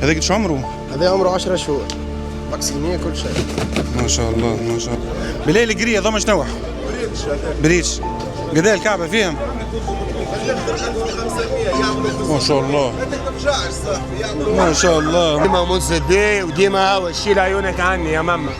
هذاك شو عمره؟ هذا عمره 10 شهور، فاكسينيه كل شيء. ما شاء الله ما شاء الله. بالله القريه ضم شنوح؟ بريتش. قد الكعبه فيهم؟ ما شاء الله ما شاء الله. ديما منصدي وديما هوا شيل عيونك عني يا ماما.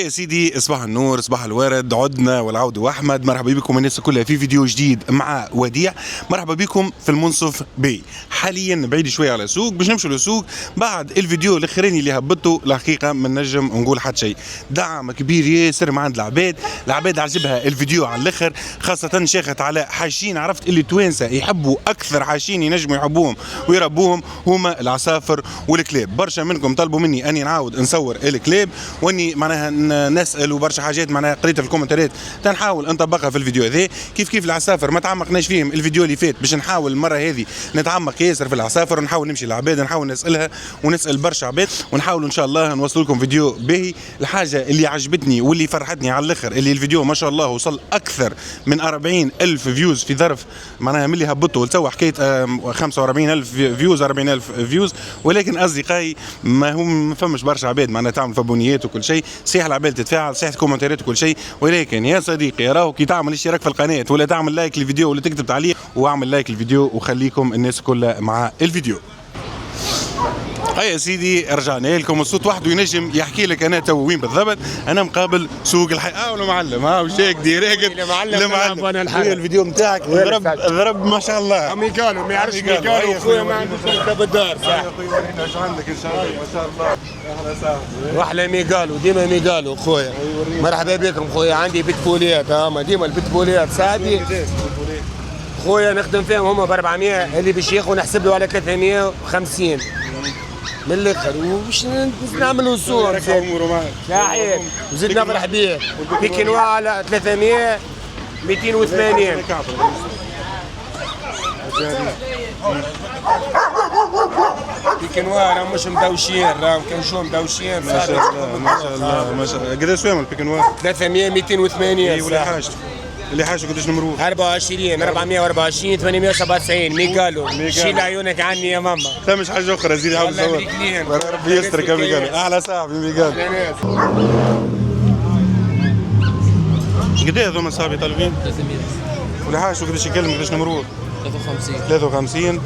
يا سيدي صباح النور صباح الورد، عدنا والعود واحمد. مرحبا بكم الناس كلها في فيديو جديد مع وديع. مرحبا بكم في المنصف بي. حاليا بعيد شويه على السوق باش نمشوا للسوق بعد الفيديو الاخراني اللي هبطته. الحقيقه ما نجم نقول حتى شيء، دعم كبير ياسر من عند العباد عجبها الفيديو على الاخر، خاصه شاخت على حاشين. عرفت اللي توانسه يحبوا اكثر حاشين ينجموا يحبوهم ويربوهم هما العصافر والكلاب. برشا منكم طلبوا مني اني نعاود نصور الكلاب واني معناها نسال وبرشا حاجات معناها قريتها في الكومنتات تنحاول نطبقها في الفيديو هذا. كيف العصافر ما تعمقناش فيهم الفيديو اللي فات، باش نحاول المره هذه نتعمق ياسر في العصافر ونحاول نمشي للعباد نحاول نسالها ونسال برشا عباد ونحاول ان شاء الله نوصل لكم فيديو باهي. الحاجه اللي عجبتني واللي فرحتني على الاخر اللي الفيديو ما شاء الله وصل اكثر من 40,000 فيوز في ظرف معناها ملي هبطوا لتوا حكايه 45,000 فيوز 40,000 فيوز. ولكن اصدقائي ما فماش برشا عباد معناها تعمل فابونيات وكل شيء، صحيح العباد تتفاعل صحيح كومنتات وكل شيء، ولكن يا صديقي راهو كي تعمل اشتراك في القناه ولا تعمل لايك للفيديو ولا تكتب تعليق واعمل لايك للفيديو وخليكم الناس كلها مع الفيديو. هيا سيدي رجعنا لكم. الصوت وحده ينجم يحكي لك انا تو وين بالضبط. انا مقابل سوق الحي ولا معلم وش هيك ديريكت المعلم. هي الفيديو نتاعك ضرب ما شاء الله. ميقالو ما يعرفش ميقالو خويا ما عندوش كتاب الدار صح. يا خويا ورينا ايش عندك ان شاء الله ما شاء الله. اهلا وسهلا. واحلى ميقالو ديما ميقالو خويا. مرحبا بكم خويا. عندي بيتبوليات هما ديما البيتبوليات ساعتي خويا نخدم فيهم هما ب 400 اللي باش ياخذ نحسب له على 350 من الاخر وباش نعملوا صور صحيح وزيد نفرح بيه. بيكينوا على 300 280 بيكينوا راهم مش مدوشين راهم كان شو مدوشين. ما شاء الله ما شاء الله ما شاء الله. قداش سوام البيكينوا؟ 300 280 ولا حاجته اللي حاجته قداش نمروه؟ 24 424 897 ميقالو. شيل عيونك عني يا ماما. لا مش حاجه اخرى زيد عاود صور. ربي يسترك يا ميقالو. احلى صاحبي ميقالو. قد ايه هذوما صاحبي طالبين؟ 300 ولا حاجته قداش يكلم قداش نمروه؟ 53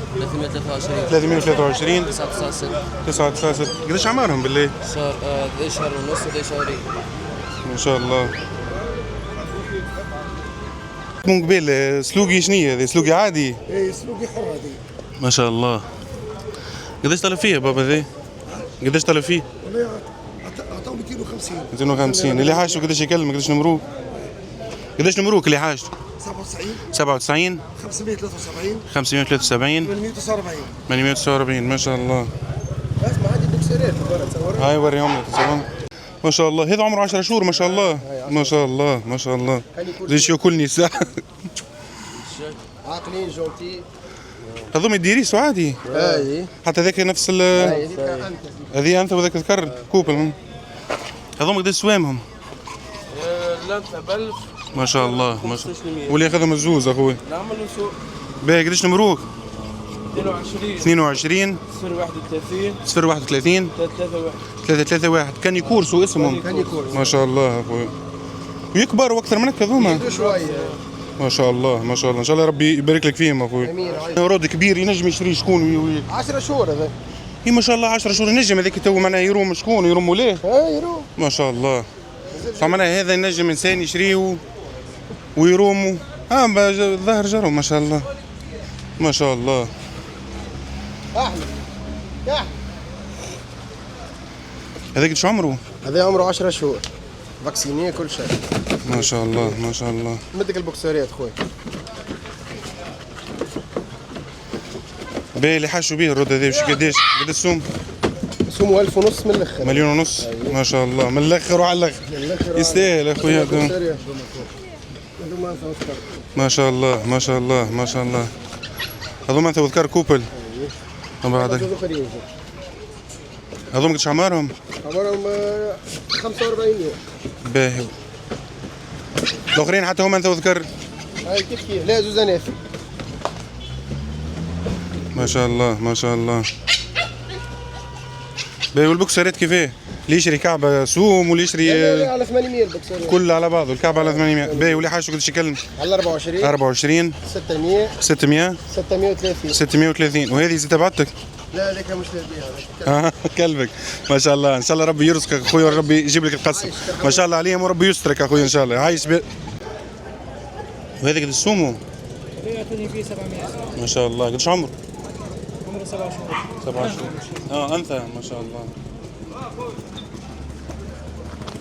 323 323 996 قداش اعمارهم بالله؟ شهر شهر ونص ولا شهرين ما شاء الله. من قبل سلوقي شنية هذه؟ سلوقي عادي؟ اي سلوقي حر هذه. ما شاء الله. قداش طلب فيه بابا ذي؟ قداش طلب فيه؟ والله عطاو 250 250 اللي حاجته قداش يكلم قداش نمروك؟ قداش نمروك اللي حاجته؟ 97 573 573 849 849 ما شاء الله. اسمع عندي بوكسرات تصورها. هاي وريهم لك تصورهم. ما شاء الله. هذا عمره 10 شهور ما شاء الله ما شاء الله ما شاء الله. ليش ياكلني ساعة. عاقلين جونتي. هذوما الديريس عادي. اي حتى ذاك نفس ال هذه انت وذاك الكر كوبل. هذوما قداش سوامهم؟ لانتا ب 1000 ما شاء الله ما شاء الله. واللي ياخذهم الزوز اخوي. نعملوا سوق باهي قداش نمروك؟ 22 31 0 31 31 331 331 كان يكورسوا اسمهم. ما شاء الله اخوي. ويكبروا اكثر منك هذوما. شويه ما شاء الله ما شاء الله. ان شاء الله ربي يبارك لك فيهم اخوي. رود كبير ينجم يشري شكون 10 شهور هذا. اي ما شاء الله 10 شهور ينجم هذاك تو معناها يروم شكون يروموا ليه؟ اي يروم ما شاء الله. فمعناها هذا ينجم انسان يشريه ويروموا. الظاهر جروا ما شاء الله ما شاء الله. احلى هذاك شو عمره؟ هذا عمره 10 شهور فاكسينيه كل شيء. ما شاء الله ما شاء الله. مدك البوكسرات خويا. باهي اللي حاشوا به الرد هذا وش قداش السوم؟ سوموا 1000 ونص من الاخر. 1,500,000 ما شاء الله. من الاخر وعلى الاخر يستاهل اخويا. ما شاء الله ما شاء الله ما شاء الله. هذوما انت وذكر كوبل. بعدك هذوما قداش اعمارهم؟ عمرهم 45 يوم. باهي. الاخرين حتى هم انت وذكر. هاي كيف لا زوزانات. ما شاء الله ما شاء الله. باهي والبوكسرات كيفاه؟ اللي يشري كعبه سوم واللي يشري على 800 البكسر كل على بعضه الكعبه على 800. باهي واللي حاجه قداش يكلم؟ على 24 24 600 600 630. 630. وهذه زي تبعتك؟ لا هذيك مش للبيع. كلبك ما شاء الله. ان شاء الله ربي يرزقك اخويا وربي يجيب لك القسم. ما شاء الله عليهم وربي يسترك اخويا ان شاء الله. عايش وهذا قد السومو؟ بيعتني فيه 700. ما شاء الله. قديش عمره؟ عمره 7 شهور. 7 شهور. انثى ما شاء الله.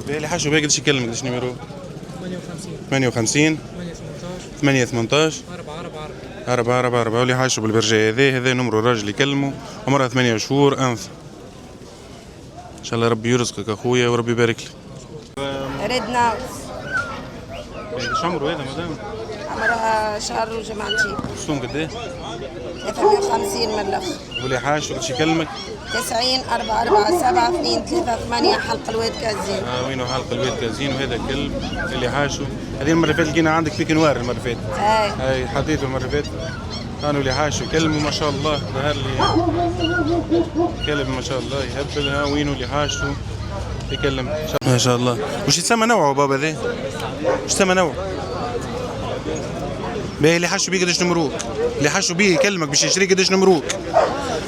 باهي حاجه باهي قديش يكلم؟ قديش نيميرو؟ 58 8 18 4 4 4 واللي حاجه بالبرجه هذا نمر الراجل يكلمه. عمرها 8 شهور انثى. ان شاء الله ربي يرزقك اخويا وربي يبارك لك. ريد ناوس قديش عمره هذا مدام؟ عمرها شهر وجمعتين. السوم قد ايه؟ 350 من الاخ. واللي حاج قديش يكلمك؟ 90 4 4 7 2 3 8 حلق الواد كازين. وينه حلق البيت كازين. وهذا كلب اللي حاشه. هذه المره اللي فاتت لقينا عندك في كنوار المره اللي فاتت. هاي حطيته المره اللي فاتت. كانوا اللي حاشه كلب ما شاء الله. ظهر لي كلب ما شاء الله يهبلها. وينه اللي حاشه يكلم ما شاء الله. وش يتسمى نوعه بابا ذا؟ وش يتسمى نوعه؟ باهي اللي حاشوا بيه قداش نمروك؟ اللي حاشوا بيه يكلمك باش يشري قداش نمروك؟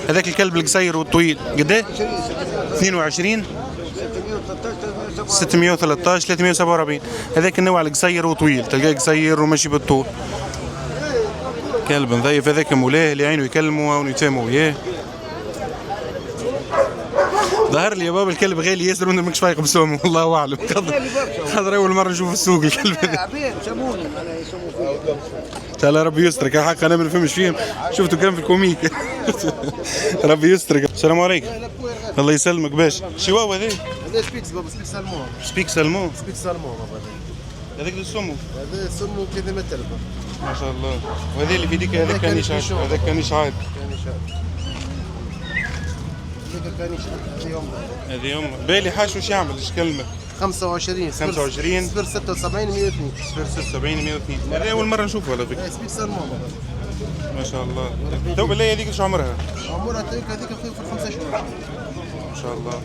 هذاك الكلب القصير والطويل قداه؟ 22 613 347. هذاك النوع القصير وطويل تلقاه قصير وماشي بالطول. كلب نظيف هذاك مولاه اللي عينه يكلمه ونتفاهموا وياه. ظهر لي يا بابا الكلب غالي ياسر وانت ماكش فايق بسومه والله اعلم. خاطر اول مره نشوف السوق الكلب هذا. ان شاء الله ربي يسترك. حق انا ما نفهمش فيهم. شفته كان في الكوميك. ربي يسترك. السلام عليكم. الله يسلمك. باش شواوا هذا؟ هذا سبيكس بابا سبيكس سالمون. سبيك سالمون. سبيكس سالمون بابا هذاك السمو. هذا سمو كذا مثل ما شاء الله. وهذا اللي في ديك هذاك كانيش عاد. هذاك كانيش عاد. هذه يوم بالي حاش وش يعمل ايش كلمه؟ 25 25 صفر 76 102 76 102. هذا اول مره نشوفه على فكره. سبيكس سالمون ما شاء الله. تو بالله هذيك ايش عمرها؟ عمرها هذيك في 5 شهور. ما شاء الله.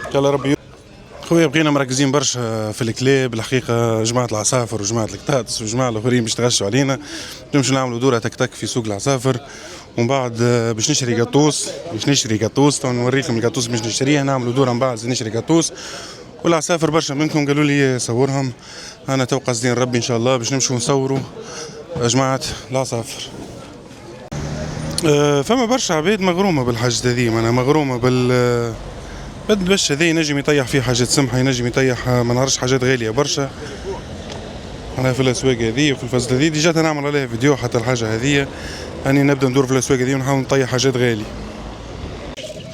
ان شاء الله ربي. خويا بقينا مركزين برشا في الكلاب الحقيقه. جماعه العصافر وجماعه القطاطس وجماعه الاخرين باش تغشوا علينا. نمشوا نعملوا دوره تك تك في سوق العصافر ومن بعد باش نشري قطوس. تو نوريكم القطوس باش نشريه. نعملوا دوره من بعد نشري قطوس. والعصافر برشا منكم قالوا لي صورهم. انا تو قاصدين ربي ان شاء الله باش نمشوا نصوروا جماعه العصافر. فما برشا عباد مغرومه بالحاجات هذي. انا مغرومه بد باش هذا ينجم يطيح فيه حاجات سمحه. ينجم يطيح ما نعرفش حاجات غاليه برشا. انا في الاسواق هذه وفي الفصل هذه ديجا نعمل عليها فيديو حتى الحاجه هذه. اني نبدا ندور في الاسواق هذه ونحاول نطيح حاجات غاليه.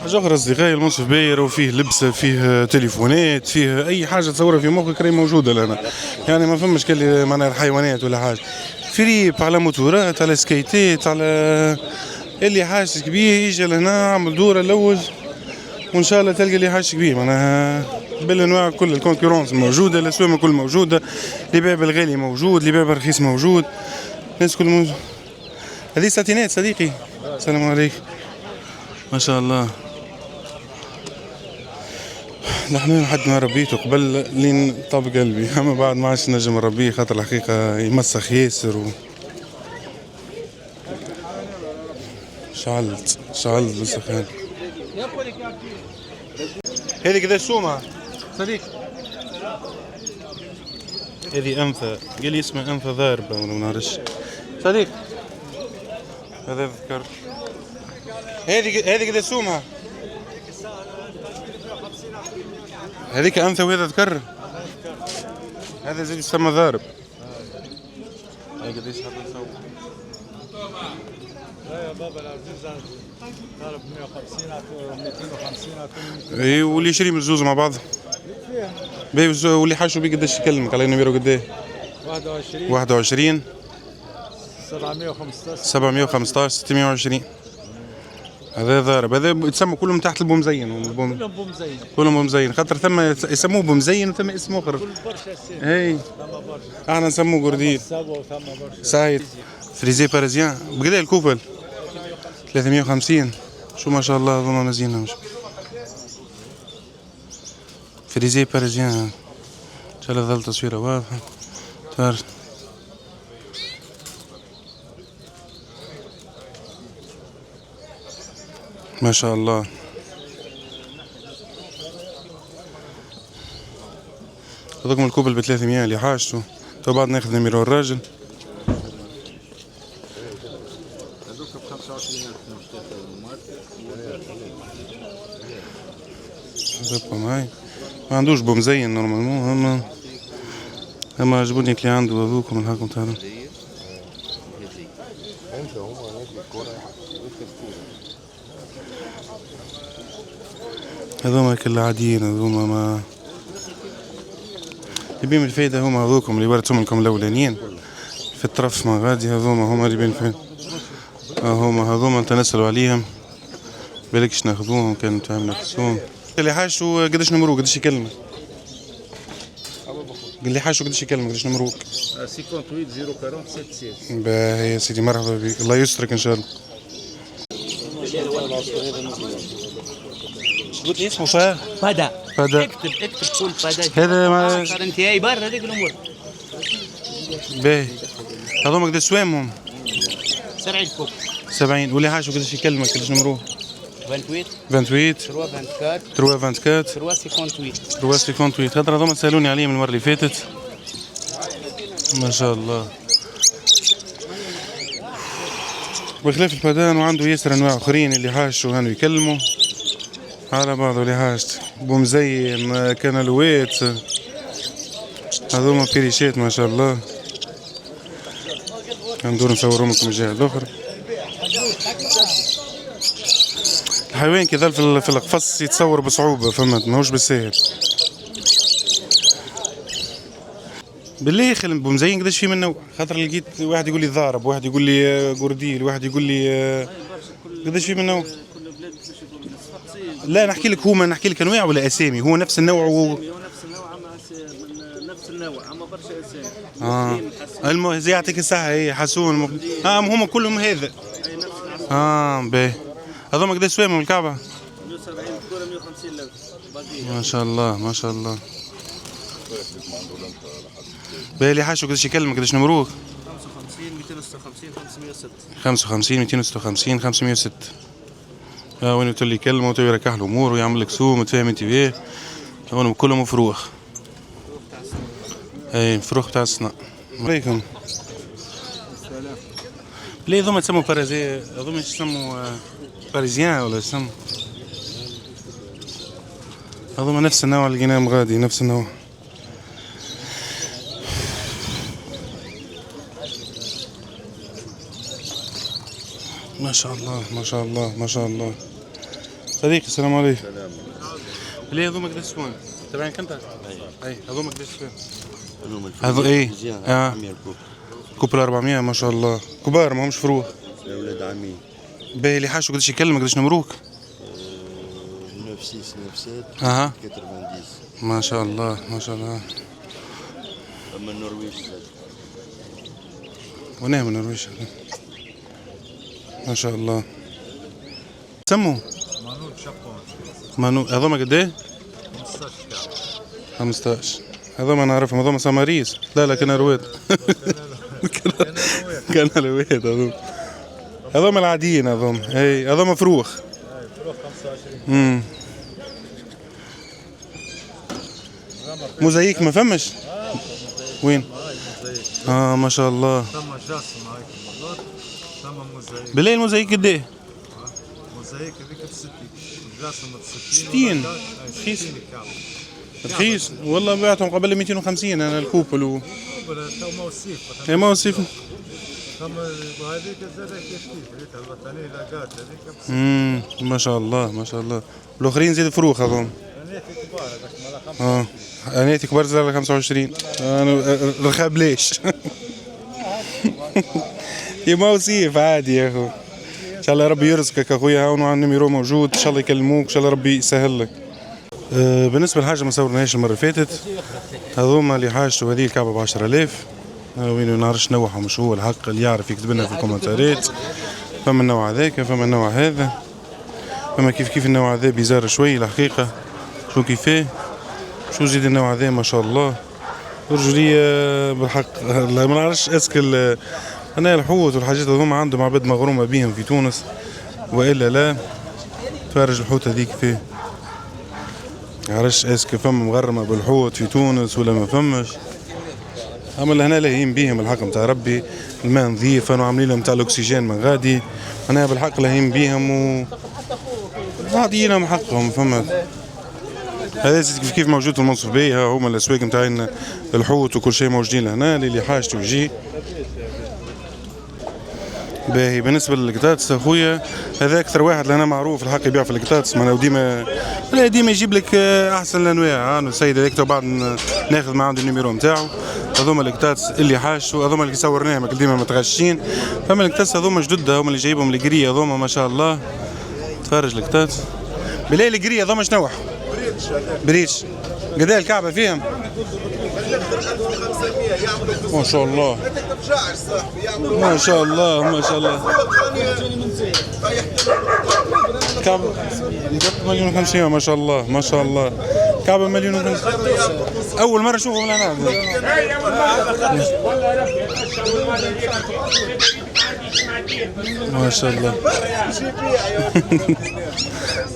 حاجه اخرى اصدقائي المنصف باير وفيه لبسه فيه تليفونات فيه اي حاجه تصورها في مخك راهي موجوده لنا. يعني ما فماش كلي معناها الحيوانات ولا حاجه. فريب على موتورات على سكيتات على اللي حاجه كبير يجي لهنا عمل دوره الاول وان شاء الله تلقى اللي حاجه كبير. معناها بالانواع كل الكونكورونس موجوده. الاسواق الكل موجوده. اللي بيع بالغالي موجود. اللي بيع بالرخيص موجود. الناس كل موجود. هذه ساتينات صديقي. السلام عليكم. ما شاء الله. نحن حد ما ربيته قبل لين طاب قلبي. اما بعد ما عادش نجم نربيه خاطر الحقيقه يمسخ ياسر شعلت بالسخان. هذه كذا السومه صديق. هذه انثى. قال لي اسمها انثى ضاربه ولا ما نعرفش صديق. هذا ذكر. هذه كذا السومه. هذيك انثى وهذا ذكر. هذا زي يسمى ضارب. هاي قديش حاب نسوي؟ لا يا بابا العزيز ضارب 150 250. اي واللي يشري من الزوز مع بعض. واللي حاشوا بيه قداش يكلمك على نميرو قداه؟ 21 715 620. هذا ضارب، هذا يتسمى كلهم تحت البومزين. كلهم بومزين. كلهم بومزين، خاطر ثم يسموه بومزين وثم اسم اخر. كل برشا سير. اي احنا نسموه قرديل. سبوا ثم برشا. سعيد. فريزي باريزيان بقدر الكوبل 350. شو ما شاء الله هذوما مزينة مش فريزي باريزيان. ان شاء الله ظل تصويره واضحة. تار ما شاء الله. هذوكم الكوبل ب 300 اللي حاجته. تو بعد ناخذ نميرو الراجل. هذوك معاي ما عندوش بومزين نورمالمون، اما عجبوني اللي عنده هذوكم الهاكم تاعنا. هذوما كل عاديين، هذوما ما يبين الفايدة. هما هذوكم اللي ورثتهم لكم الأولانيين في الطرف ما غادي، هذوما اللي يبين الفايدة. هذوما تنسلوا عليهم بالكش ناخذوهم، كان تعمل نفسهم. اللي حاجته قداش نمرو قداش يكلمك؟ اللي حاجته قداش يكلمك قداش نمروك؟ 58 040 76. باهي يا سيدي، مرحبا بك، الله يسترك ان شاء الله. قلت لي اسمه فدا. اكتب قول فدا. هذا ما انتهائي برا هذيك الامور. باهي هذوما قداش سوامهم؟ 70 كوب. 70. واللي حاجته قداش يكلمك قداش نمروه؟ 28 28 3 24 3 24 3 58. 3 58. خاطر هذوما سالوني عليهم المره اللي فاتت. ما شاء الله. بخلاف البادان وعنده ياسر انواع اخرين اللي حاجته هانو يكلموا على بعض. اللي حاجته بومزين كانالوات هذوما بيريشات ما شاء الله. ندور نصورهم لكم الجهه الاخرى. الحيوان كي ظل في القفص يتصور بصعوبه، فهمت؟ ماهوش بالساهل. بالله يا اخي البومزين قداش في منه؟ خاطر لقيت واحد يقول لي ضارب، واحد يقول لي قرديل، واحد يقول لي قداش في منه؟ لا نحكي لك، هما نحكي لك انواع ولا اسامي؟ هو نفس النوع نفس النوع نفس النوع اما برشا اسامي. زي يعطيك الصحة. هي حسون هما كلهم هذا. باهي. هذوما قداش سوامهم الكعبة؟ 170 كورة 150 لوز. ما شاء الله ما شاء الله. باهي اللي حاجته قداش يكلمك قداش نمروك؟ 55 256 506. 55 256 506. وين تولي يكلمه وتولي يركح له امور ويعمل لك سوم، تفهم انت بيه. هون كلهم مفروخ. اي مفروخ تاع الصنع. عليكم. ليه هذوما تسموا باريزي؟ هذوما يسموا باريزيان ولا يسموا؟ هذوما نفس النوع اللي لقيناهم غادي، نفس النوع. ما شاء الله ما شاء الله ما شاء الله. صديقي السلام عليكم. السلام. ليه هذوما قداش سوان؟ تبعينك انت؟ اي هذوما قداش سوان؟ هذو ايه؟ كوبل 400 ما شاء الله، كبار ما همش فروخ. يا ولاد عمي. باهي اللي حاجته قداش يكلمك قداش نمروك؟ 96 97 اها 90. ما شاء الله ما شاء الله. اما النرويج وناه من النرويج ما شاء الله. سموا مانوت شابون. مانوت. هذوما قد ايه؟ 15. هذوما نعرفهم، هذوما سماريس. لا كناروات. كناروات هذوما. هذوما العاديين هذوما. اي هذوما فروخ. فروخ 25. موزايك ما فمش؟ وين؟ ما شاء الله. ثم جاسم هايك المرات. ثم موزايك. بالله الموزايك قد ايه؟ موزايك هذيك ب 60. جاسم ب 60. 60 رخيص. رخيص والله. بعتهم قبل 250 انا الكوبل تو موصيف. ما وصيف. ثم هذيك زادت كيف هذيك الوطنيه لاقات هذيك. ما شاء الله ما شاء الله. الاخرين زيد فروخ هذوم. انيتي كبار هذاك مالا 5. انيتي كبار زاد 25. انا رخاب ليش؟ يا ما وصيف عادي يا اخو. ان شاء الله ربي يرزقك اخويا، هون النيميرو موجود، ان شاء الله يكلموك، ان شاء الله ربي يسهل لك. بالنسبه لحاجه ما صورناهاش المره اللي فاتت، هذوما اللي حاجته هذه الكعبه ب 10000. وين نعرفش نوعهم شو هو الحق، اللي يعرف يكتب لنا في الكومنتات. فما النوع هذاك، فما النوع هذا، فما كيف النوع هذا بيزار شوي الحقيقه، شو كيفاه، شو زيد النوع هذا ما شاء الله رجلية بالحق. ما نعرفش اسك انا الحوت والحاجات هذوما عندهم عباد مغرومه بهم في تونس والا لا. تفرج الحوت هذيك فيه، نعرفش اسك فما مغرمه بالحوت في تونس ولا ما فماش. اما اللي هنا لاهيين بيهم الحق نتاع ربي، الماء نظيف، كانوا عاملين لهم نتاع الاكسجين من غادي، انا بالحق لاهيين بيهم و عاطيينهم حقهم. فهمت؟ هذا كيف موجود في المنصف بي، ها هما الاسواق نتاعنا الحوت وكل شيء موجودين لهنا، اللي حاجته يجي. باهي بالنسبه للقطاطس اخويا، هذا اكثر واحد لهنا معروف الحق يبيع في القطاطس، معناها ديما يجيب لك احسن الانواع. انا السيد هذاك بعد ناخذ معاه عنده النيميرو نتاعو. هذوما القطاطس اللي حاجته، هذوما اللي صورناهم ديما متغشين. فما القطاطس هذوما جدد، هما اللي جايبهم القريه هذوما ما شاء الله. تفرج القطاطس بالله، القريه هذوما شنو؟ بريش. قداء الكعبه فيهم ما شاء الله ما شاء الله ما شاء الله. كعبة 1,500,000 ما شاء الله ما شاء الله. كعبة 1,500,000 أول مرة أشوفهم أنا. ما شاء الله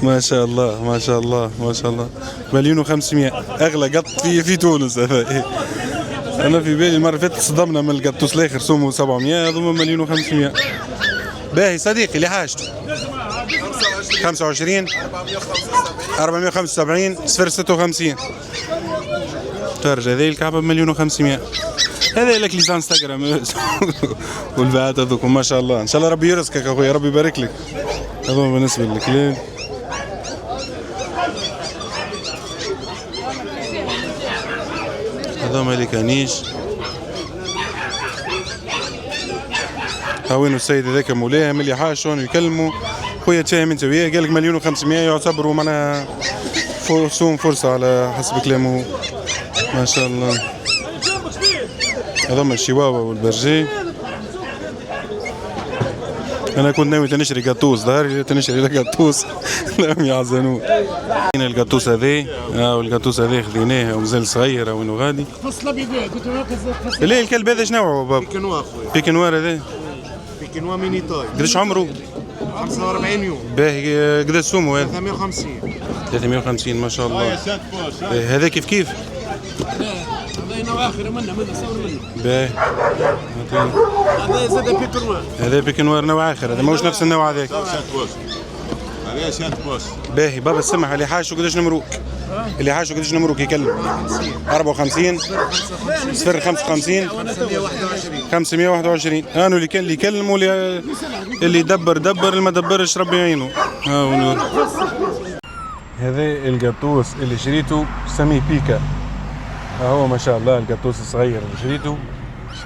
ما شاء الله ما شاء الله ما شاء الله. 1,500,000 أغلى قط في تونس هذا. أنا في بالي المرة اللي فاتت صدمنا من القطوس الآخر سومو 700، هذوما 1,500,000. باهي صديقي اللي حاجته 25 475 056. ترجع هذه الكعبة ب 1,500,000. هذا لك لي انستغرام والبعات هذوك ما شاء الله. ان شاء الله ربي يرزقك اخويا، ربي يبارك لك. هذوما بالنسبة للكلاب. هذوما اللي كانيش. ها وين السيد هذاك مولاهم اللي حاشون يكلموا خويا تفاهم انت وياه، قال لك 1,500,000 يعتبروا معناها فرصة على حسب كلامه ما شاء الله. هذوما الشواوا والبرجي. انا كنت ناوي تنشري قطوس، ظهري تنشري لك قطوس لهم يعزنون. هنا القطوس هذا والقطوس هذا خذيناه ومازال صغير وينو غادي. ليه الكلب هذا شنو هو بابا؟ بيكنوا اخويا. بيكنوار هذا؟ بيكنوا ميني تاي. قداش عمره؟ 45 يوم. باهي قداش سومو هذا؟ 350. 350 ما شاء الله. هذا كيف؟ هذا نوع اخر منه صور منه. باهي هذا زاد بيكنوار. هذا بيكنوار نوع اخر، هذا ماهوش نفس النوع هذاك. هذا شات بوس. باهي بابا السمح اللي حاجته قداش نمروك؟ اللي حاجته قداش نمروك يكلم؟ 54 055 521. انا اللي كان اللي يكلم اللي يدبر اللي ما دبرش ربي يعينه. ها ونور. هذا القطوس اللي شريته سميه بيكا. هو ما شاء الله القطوس الصغير اللي شريته،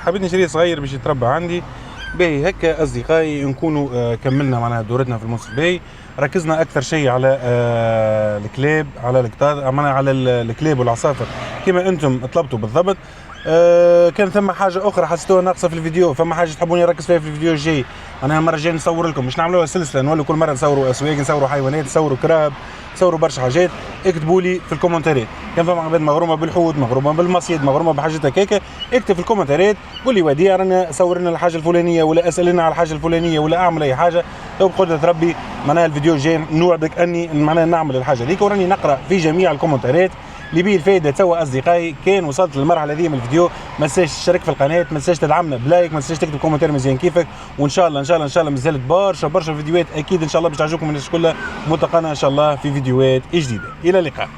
حبيت نشريه صغير باش يتربى عندي. باهي هكا اصدقائي نكونوا كملنا معناها دورتنا في المنصف باي. ركزنا اكثر شيء على الكلاب، على القطاط، معناها على الكلاب والعصافر كما انتم طلبتوا بالضبط. كان ثم حاجه اخرى حسيتوها ناقصه في الفيديو، فما حاجه تحبوني نركز فيها في الفيديو الجاي. انا المره الجايه نصور لكم، مش نعملوها سلسله نولوا كل مره نصوروا اسواق، نصوروا حيوانات، نصوروا كراب، نصوروا برشا حاجات. اكتبوا لي في الكومنتات كان فما عباد مغرومه بالحوت، مغرومه بالمصيد، مغرومه بحاجات هكاكا. اكتب في الكومنتات قول لي وديع رانا صور لنا الحاجه الفلانيه، ولا اسالنا على الحاجه الفلانيه، ولا اعمل اي حاجه. لو بقدره ربي معناها الفيديو الجاي نوعدك اني معناها نعمل الحاجه هذيك، وراني نقرا في جميع الكومنتات اللي بيه الفائده. توا اصدقائي كان وصلت للمرحله هذه من الفيديو، ما تنساش تشترك في القناه، ما تنساش تدعمنا بلايك، ما تنساش تكتب كومنتير مزيان كيفك. وان شاء الله ان شاء الله ان شاء الله مازالت برشا فيديوهات اكيد ان شاء الله باش تعجبكم الناس كلها. ملتقانا ان شاء الله في فيديوهات جديده. الى اللقاء.